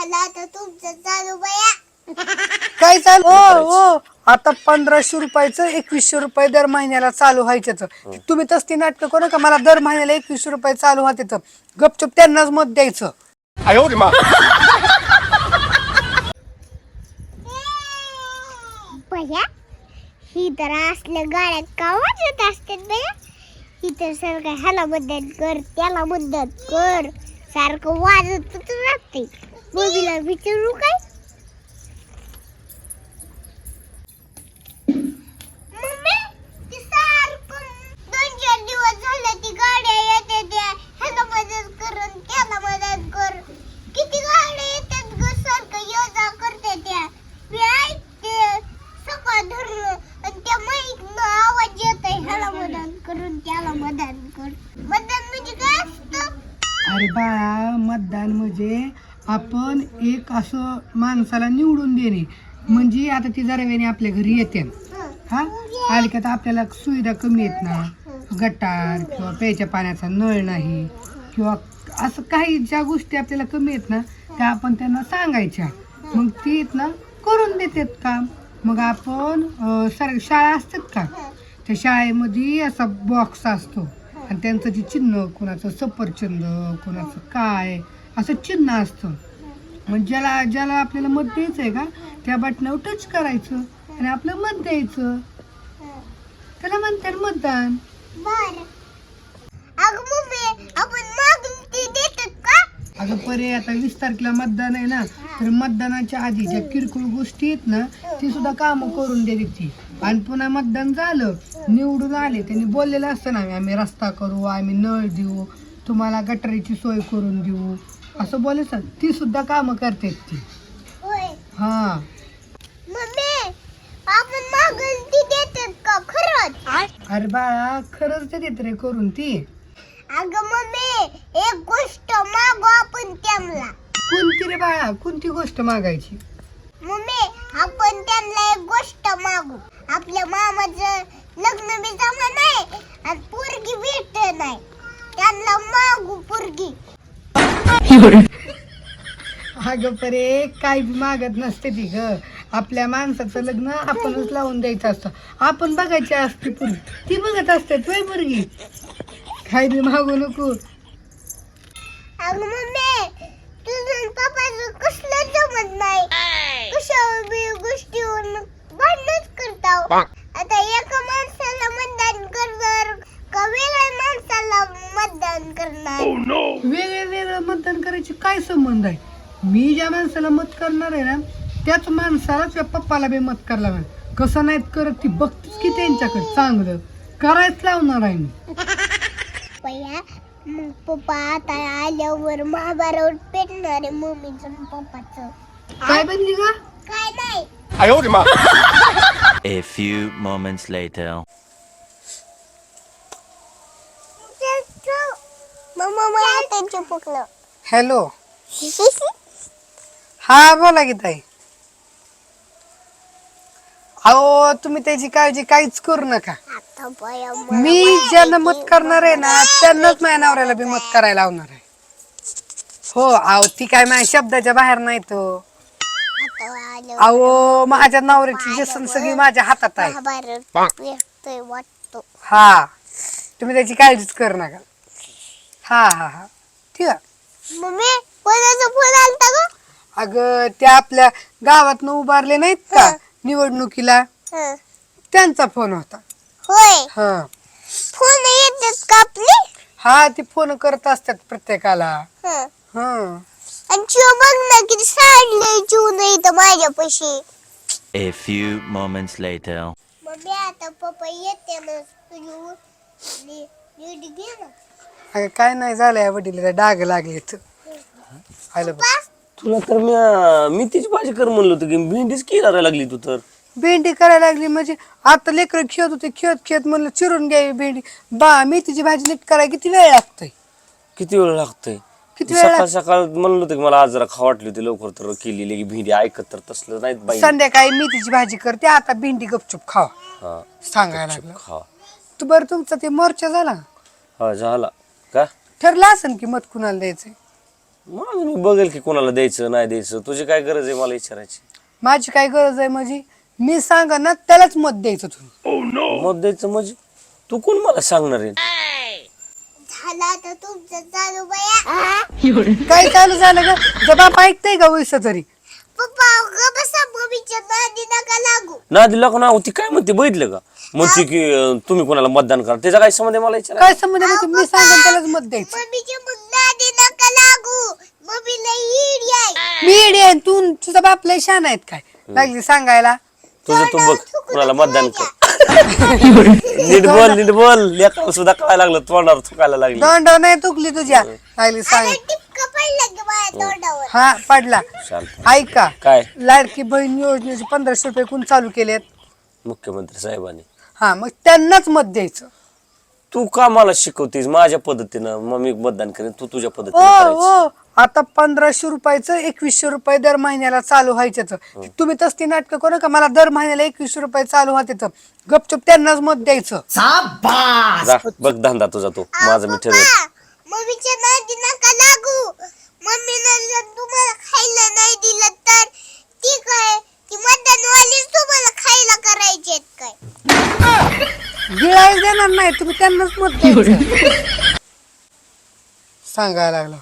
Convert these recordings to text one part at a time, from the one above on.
झालं आता तुमचं चालू बया. काय चालू हो आता 1500 रुपयाचं 2100 रुपये दर महिन्याला चालू व्हायचं. तुम्ही तसली नाटकं करू का मला दर महिन्याला 2100 रुपये चालू होते गपचूप त्यांनाच मत द्यायचं. बया ही तर असल्या गाड्यात का वाजत असतात बया. ही तर सारखं ह्याला मदत कर त्याला मदत कर सारखं वाजतच राहते. बबीला विचारू काय मम्मी ती सारखं 2-4 दिवस झाले ती गाड्या येते त्या ह्याला मदत कर आणि त्याला मदत कर. किती गाड्या येतात ग सारखं ये जा करते त्या मी ऐकते सकाळ धरून आणि त्या माईकनं आवाज येतोय ह्याला मदत करून त्याला मदत कर. मदत म्हणजे काय असतं? अरे बाळा मतदान म्हणजे आपण एक असं माणसाला निवडून देणे म्हणजे आता ती जरा वेळी आपल्या घरी येते हा आली का तर आपल्याला सुविधा कमी आहेत ना गटार किंवा प्यायच्या पाण्याचा नळ नाही किंवा असं काही ज्या गोष्टी आपल्याला कमी आहेत ना त्या आपण त्यांना सांगायच्या मग ती ना करून देतात काम. मग आपण शाळा असतात का त्या शाळेमध्ये असा बॉक्स असतो आणि त्यांचं जे चिन्ह कोणाचं सफरचंद कोणाचं काय असं चिन्ह असतं. मग ज्याला ज्याला आपल्याला मत द्यायचं आहे का त्या बटनावर टच करायचं आणि आपलं मत द्यायचं त्याला म्हणतात मतदान. बर अगं मम्मी आपण मागून ती देतात का? अगं परे आता 20 तारखेला मतदान आहे ना तर मतदानाच्या आधी ज्या किरकोळ गोष्टी आहेत ना ती सुद्धा कामं करून देते ती. आणि पुन्हा मतदान झालं निवडून आले त्यांनी बोललेलं असतं ना आम्ही रस्ता करू आम्ही नळ देऊ तुम्हाला गटारीची सोय करून देऊ असं बोलायचं ती सुद्धा कामं करते ती. होय हा मम्मी आपण मागून ती देतात का खरंच? अरे बाळा खरंच देते रे करून ती. अगं मम्मी एक गोष्ट मागू आपण त्यांना. कोणती रे बाळा कोणती गोष्ट मागायची? मम्मी आपण त्यांना एक गोष्ट मागू. आपल्या मामाचं लग्न बी जमा नाही आणि पोरगी भेट नाही त्यांना मागू पोरगी. अगं परे काय बी मागत नसते ती ग आपल्या माणसाचं लग्न आपणच लावून द्यायचं असतं आपण बघायची असते पोरगी ती बघत असते तुझी पोरगी काय बी मागू नको. अगं मम्मी तुझं पप्पाचं कसलं जमत नाही कशावर बी गोष्टीवर भांडणच करताव. आता एका माणसाला मतदान करणार का वेगळ्या माणसाला मतदान करणार? वेगळं वेगळं मतदान करायची काय संबंध आहे? मी ज्या माणसाला मत करणार आहे ना त्याच माणसाला त्या पप्पाला बी मत करायला लागणार. कसं नाहीत करत ती बघतीच की त्यांच्याकडे चांगलं करायच लावणार आहे मी. पया मग पप्पा आता आल्यावर महाभारत पेटणार आहे मम्मीचं आणि पप्पाचं. काय बनली का? काय नाही. A few moments later. मम्मा मला त्यांचे पकडलं. हॅलो हा बोला की ताई. अहो तुम्ही त्याची काळजी काहीच करू नका. आता पया मी ज्यांना मत करणार आहे ना त्यांनाच माझ्या नवऱ्याला बी मत करायला लावणार आहे. हो अहो ती काय माझ्या शब्दाच्या बाहेर नाही तो. अहो माझ्या नवऱ्याची जसन सगळी माझ्या हातात आहे. महाभारत पेटतोय वाटतो. हा तुम्ही त्याची काळजीच करू नका. हा हा हा ठीक आहे. मम्मी कोणाचा फोन आलता ग? अगं त्या आपल्या गावातनं उभारले नाहीत का निवडणुकीला त्यांचा फोन होता. होय हा फोन येतात का आपले? हा ती फोन करत असतात प्रत्येकाला. हा हा आणि चिव बघ ना किती साडले चिव नाही तर माझ्यापाशी. A few moments later. Mummy आता पप्पा येते ना तुझी नीट घे ना. अगं काय नाही झालं या वडिलाला डाग लागले आलं बघ. तुला तर मी तीच भाजी कर म्हणलं होतं की भेंडीच केला लागली तू तर. भेंडी करायला लागली म्हणजे आता लेकर खेळत होते खेळत खेळत म्हणलं चिरून घ्यावी भेंडी मेथीची भाजी नीट करायला किती वेळ लागतोय? किती वेळ लागतोय? किती वेळ सकाळ सकाळ म्हणलं होतं की मला आज जरा खाऊ वाटली होती लवकर तर केलेली की भेंडी ऐकत तर तसलं नाहीत बाई. संध्याकाळी मेथीची भाजी करते आता भेंडी गपचूप खावा हा सांगायला लागलं. खा तू बरं तुमचा ते मोर्चा झाला हा झाला का? ठरलं असेल की मत कुणाला द्यायचंय? मग मी बघेल की कोणाला द्यायचं नाही द्यायचं. तुझी काय गरज आहे मला विचारायची? माझी काय गरज आहे म्हणजे मी सांगा ना त्यालाच मत द्यायचं तुम्ही. मत द्यायचं म्हणजे तू कोण मला सांगणार आहे? झालं आता तुमचं चालू बया. काय चालू झालं का? जर बाप ऐकतंय का वैस तरी? पप्पा ग बसा मम्मीच्या नादी नका लागू. ना दिला का ना ती काय म्हणते बघितलं का? म्हणते की तुम्ही कोणाला मतदान करा. त्याचा काय संबंध आहे मला विचारा? काय संबंध आहे म्हणजे मी सांगा त्यालाच मत द्यायचं. मम्मीच्या मग नादी नका लागू. मम्मीला ईड आहे. मी येडी आहे तू तुझा बाप लय शहाणा आहेत काय लागली सांगायला. तुझं तू बघ कोणाला मतदान कर. नीट बोल लेकराला सुद्धा कळायला लागलं तोंडावर थुकायला लागली. दंड नाही चुकली तुझ्या लागली सांग. टिपका पडला की माझ्या तोंडावर. हा पडला. चालतं. ऐका काय लाडकी बहीण योजनेचे 1500 रुपये कोण चालू केलेत? मुख्यमंत्री साहेबांनी. हा मग त्यांनाच मत द्यायचं. तू का मला शिकवतेस माझ्या पद्धतीनं? मग मी मतदान करेन, तू तुझ्या ओ पद्धतीनं करायचं. ओ आता 1500 रुपयाचं 2100 रुपये दर महिन्याला चालू व्हायचं. तुम्ही तसली नाटकं करू नका. मला दर महिन्याला 2100 रुपये चालू व्हायचं. गपचूप त्यांनाच मत द्यायचं. जा बघ धंदा तुझा तू. माझं मी ठरवेल. मम्मीच्या नादी नका लागू. मम्मीनं जर तुम्हाला खायला नाही दिलं तर ती काय ती मतदानवालीच तुम्हाला खायला करायचे काय? गिळायला देणार नाही तुम्ही त्यांनाच मत द्यायचं. सांगायला लागला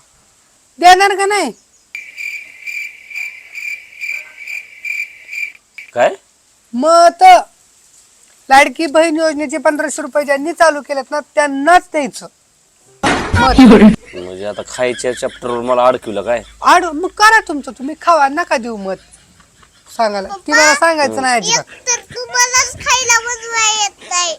देणार का नाही? काय मत लाडकी बहीण योजनेचे 1500 रुपये ज्यांनी चालू केलेत ना त्यांनाच द्यायचं मत. म्हणजे आता खायच्या चॅप्टरवर मला अडकवलं काय? आड मग करा तुमचं तुम्ही खावा नका देऊ मत. सांगायला तिला सांगायचं नाही अजिबात. एक तर तुम्हालाच खायला बनवाय येत नाही.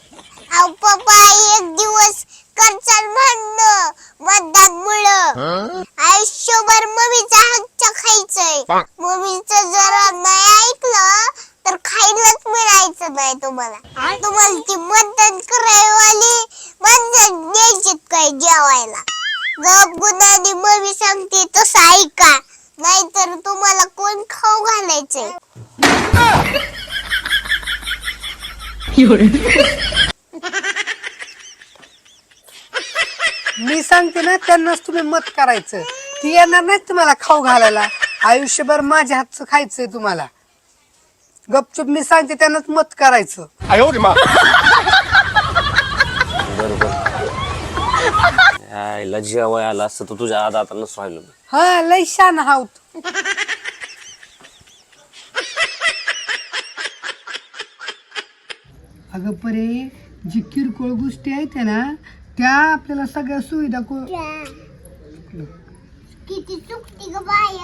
अहो पप्पा एक दिवस करचाल भांडणं मतदानमुळं. आयुष्यभर मम्मीचा हक्क खायचंय. मम्मीचं जर नाही ऐकलं तर खायलाच मिळायचं नाही तुम्हाला. तुम्हाला ती मतदान करायवाली मतदान द्यायची काय जेवायला? गप गुणाने मम्मी सांगते तसं ऐका, नाहीतर तुम्हाला कोण खाऊ घालायचंय. मी सांगते ना त्यांनाच तुम्ही मत करायचं. ती येणार नाही तुम्हाला खाऊ घालायला. आयुष्यभर माझ्या हातचं खायचंय तुम्हाला. गपचूप मी सांगते त्यांनाच मत करायचं. बरोबर. यायला जेवाय आला असतं तर तुझ्या आधा आता नसं राहिलो मी. हा लय शान आहोत. अगं परे जी किरकोळ गोष्टी आहेत ना त्या आपल्याला सगळ्या सुविधा किती चुकती ग बाय.